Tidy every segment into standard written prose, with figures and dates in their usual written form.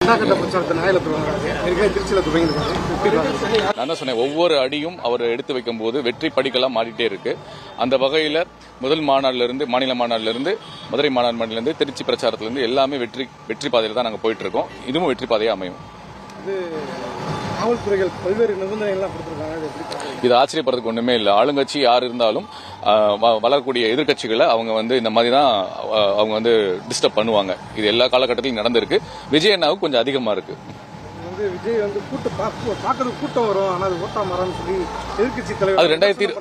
நான் தான் சொன்னேன், ஒவ்வொரு அடியும் அவர் எடுத்து வைக்கும் போது வெற்றி படிக்கலாம் மாறிட்டே இருக்கு. அந்த வகையில முதல் மாநாட்டிலிருந்து, மாநில மாநாட்டிலிருந்து, மதுரை மாநாட்டிலிருந்து, திருச்சி பிரச்சாரத்திலிருந்து எல்லாமே வெற்றி பாதையில் தான் நாங்கள் போயிட்டு இருக்கோம். இதுவும் வெற்றி பாதையா அமையும். காவல்துறைகள் பல்வேறு நிபந்தனைகள்லாம் கொடுத்திருக்காங்க. இது ஆச்சரியப்படுறதுக்கு ஒண்ணுமே இல்லை. ஆளுங்கட்சி யார் இருந்தாலும் வளரக்கூடிய எதிர்கட்சிகளை அவங்க இந்த மாதிரி தான் அவங்க டிஸ்டர்ப் பண்ணுவாங்க. இது எல்லா காலகட்டத்திலும் நடந்திருக்கு. விஜய் அண்ணாவுக்கு கொஞ்சம் அதிகமா இருக்கு. விஜய் கூட்டம் வரும், ஆனா அது ஓட்டா மரம்னு சொல்லி எதிர்கட்சி தலைவர் அது 2000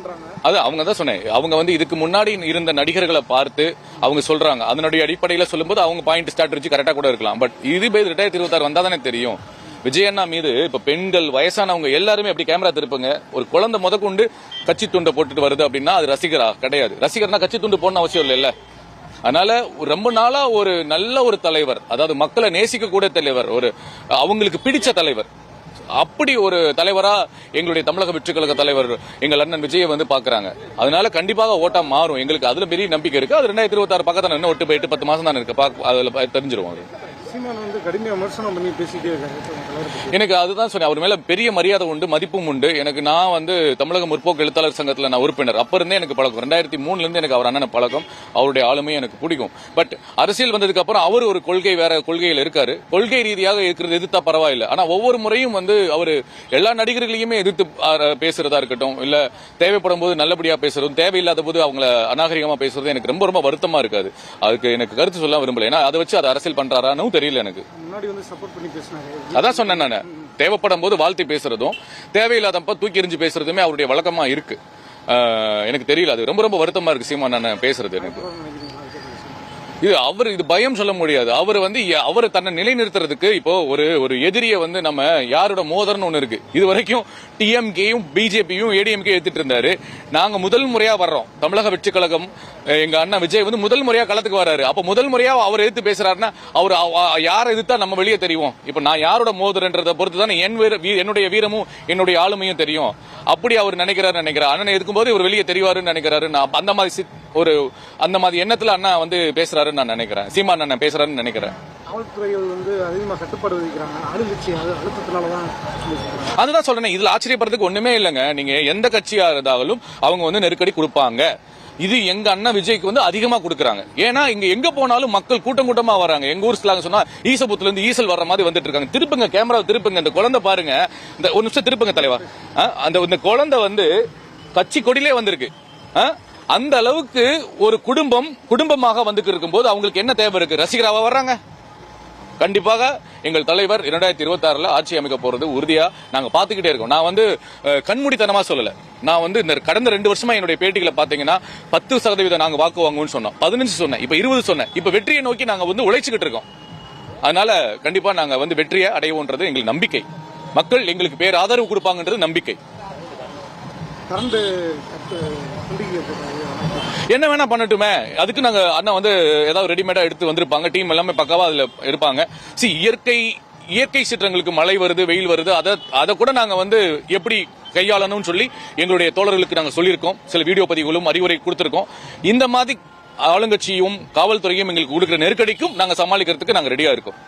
அது அவங்க தான் சொன்னேன். அவங்க இதுக்கு முன்னாடி இருந்த நடிகர்களை பார்த்து அவங்க சொல்றாங்க. அதனுடைய அடிப்படையில் சொல்லும்போது அவங்க பாயிண்ட் ஸ்ட்ராட்டஜி கரெக்டா கூட இருக்கலாம். பட் இது 2026 வந்தாதானே தெரியும். விஜய் அண்ணா மீது இப்ப பெண்கள், வயசானவங்க எல்லாருமே அப்படி கேமரா திருப்புங்க. ஒரு குழந்தை முதற்கொண்டு கட்சி துண்டை போட்டுட்டு வருது அப்படின்னா அது ரசிகரா? கிடையாது. ரசிகர்னா கட்சி துண்டு போடணும் அவசியம் இல்ல. அதனால ரொம்ப நாளா ஒரு நல்ல ஒரு தலைவர், அதாவது மக்களை நேசிக்க கூட தலைவர், ஒரு அவங்களுக்கு பிடிச்ச தலைவர், அப்படி ஒரு தலைவரா எங்களுடைய தமிழக வெற்றி கழக தலைவர் எங்கள் அண்ணன் விஜயை பாக்குறாங்க. அதனால கண்டிப்பாக ஓட்டா மாறும். எங்களுக்கு அதுல பெரிய நம்பிக்கை இருக்கு. அது 2026 பக்கத்துல என்ன 8-10 மாசம் தான் இருக்கு. அதுல தெரிஞ்சிருவோம். எனக்கு அதுதான் சொன்னேன். அவர் மேல பெரிய மரியாதை உண்டு, மதிப்பும் உண்டு. எனக்கு நான் தமிழக முற்போக்கு எழுத்தாளர் சங்கத்தில் நான் உறுப்பினர். அப்ப இருந்தே எனக்கு பழக்கம். 2003 இருந்து எனக்கு அவர் அண்ணன் பழக்கம். அவருடைய ஆளுமை எனக்கு பிடிக்கும். பட் அரசியல் வந்ததுக்கு அப்புறம் அவர் ஒரு கொள்கை, வேற கொள்கையில் இருக்காரு. கொள்கை ரீதியாக இருக்கிறது எதிர்த்தா பரவாயில்லை. ஆனா ஒவ்வொரு முறையும் அவரு எல்லா நடிகர்களையுமே எதிர்த்து பேசுறதா இருக்கட்டும், இல்ல தேவைப்படும் போது நல்லபடியா பேசுறதும், தேவையில்லாத போது அவங்கள அநாகரிகமா பேசுறது எனக்கு ரொம்ப ரொம்ப வருத்தமா இருக்காது. அதுக்கு எனக்கு கருத்து சொல்ல விரும்பல. ஏன்னா அதை வச்சு அதை அரசியல் பண்றாரான்னு தெரியல எனக்கு. அதான் சொன்னேன் நான். தேவைப்படும் போது வாழ்த்தி பேசுறதும், தேவையில்லாதப்ப தூக்கி எறிஞ்சு பேசுறதுமே அவருடைய வழக்கமா இருக்கு. எனக்கு தெரியல. அது ரொம்ப ரொம்ப வருத்தமா இருக்கு சீமான் நான் பேசுறது. எனக்கு இது பயம் சொல்ல முடியாது. அவர் தன்னை நிலைநிறுத்துறதுக்கு இப்போ ஒரு எதிரிய நம்ம யாரோட மோதர்னு ஒண்ணு இருக்கு. இது வரைக்கும் டிஎம்கேயும் பிஜேபியும் ஏடிஎம்கே எடுத்துட்டு இருந்தாரு. நாங்க முதல் முறையா வர்றோம். தமிழக வெற்றி கழகம் எங்க அண்ணா விஜய் முதல் முறையா களத்துக்கு வராரு. அப்ப முதல் முறையா அவர் எதிர்த்து பேசுறாருன்னா அவர் யாரை எதிர்த்தா நம்ம வெளியே தெரியும். இப்ப நான் யாரோட மோதர்ன்றதை பொறுத்து தான் என்னுடைய வீரமும் என்னுடைய ஆளுமையும் தெரியும். அப்படி அவர் நினைக்கிறாரு. அண்ணன் இருக்கும்போது இவர் வெளியே தெரிவாருன்னு நினைக்கிறாரு. அந்த மாதிரி எண்ணத்துல அண்ணா பேசுறாரு நான் நினைக்கிறேன். சீமான் அண்ணன் பேசுறாருன்னு நினைக்கிறேன். அதுதான் சொல்றேன். இதுல ஆச்சரியப்படுறதுக்கு ஒண்ணுமே இல்லைங்க. நீங்க எந்த கட்சியா இருந்தாலும் அவங்க நெருக்கடி கொடுப்பாங்க. இது எங்க அண்ணா விஜய்க்கு அதிகமா கொடுக்கறாங்க. ஏன்னா இங்க எங்க போனாலும் மக்கள் கூட்டம் கூட்டமா வராங்க. எங்க ஊர் ஸ்லாங் சொன்னா ஈசபுத்துல இருந்து ஈசல் வர்ற மாதிரி வந்துட்டு இருக்காங்க. திருப்புங்க கேமரா, திருப்புங்க. இந்த குழந்தை பாருங்க. இந்த ஒரு நிமிஷம் திருப்புங்க தலைவா. இந்த குழந்தை கட்சி கொடியிலே வந்திருக்கு. அந்த அளவுக்கு ஒரு குடும்பமாக இருக்கும்போது அவங்களுக்கு என்ன தேவை இருக்கு? ரசிகராவா வர்றாங்க. கண்டிப்பாக எங்கள் தலைவர் 2026 ஆட்சி அமைக்க போறது உறுதியா நாங்க பாத்துக்கிட்டே இருக்கோம். நான் கண்மூடித்தனமா சொல்லல. நான் இந்த கடந்த 2 வருஷமா என்னுடைய பேட்டிகளை பாத்தீங்கன்னா 10% நாங்க வாக்கு வாங்குவோம்னு சொன்னோம், 15 சொன்னேன், இப்ப 20 சொன்னேன். இப்ப வெற்றியை நோக்கி நாங்க உழைச்சுக்கிட்டு இருக்கோம். அதனால கண்டிப்பா நாங்க வெற்றியை அடைவோன்றது எங்களுக்கு நம்பிக்கை. மக்கள் எங்களுக்கு பேர் ஆதரவு கொடுப்பாங்கன்றது நம்பிக்கை. என்ன வேணா பண்ணட்டுமே, அதுக்கு நாங்க அண்ணா ஏதாவது ரெடிமேடா எடுத்து வந்திருப்பாங்க. டீம் எல்லாமே பக்காவா அதுல இருப்பாங்க. இயற்கை சீற்றங்களுக்கு மழை வருது, வெயில் வருது, அதை கூட நாங்க எப்படி கையாளணும்னு சொல்லி எங்களுடைய தோழர்களுக்கு நாங்க சொல்லியிருக்கோம். சில வீடியோ பதிவுகளும் அறிவுரை கொடுத்திருக்கோம். இந்த மாதிரி ஆளுங்கட்சியும் காவல்துறையும் எங்களுக்கு கொடுக்கிற நெருக்கடிக்கும் நாங்க சமாளிக்கிறதுக்கு நாங்க ரெடியா இருக்கோம்.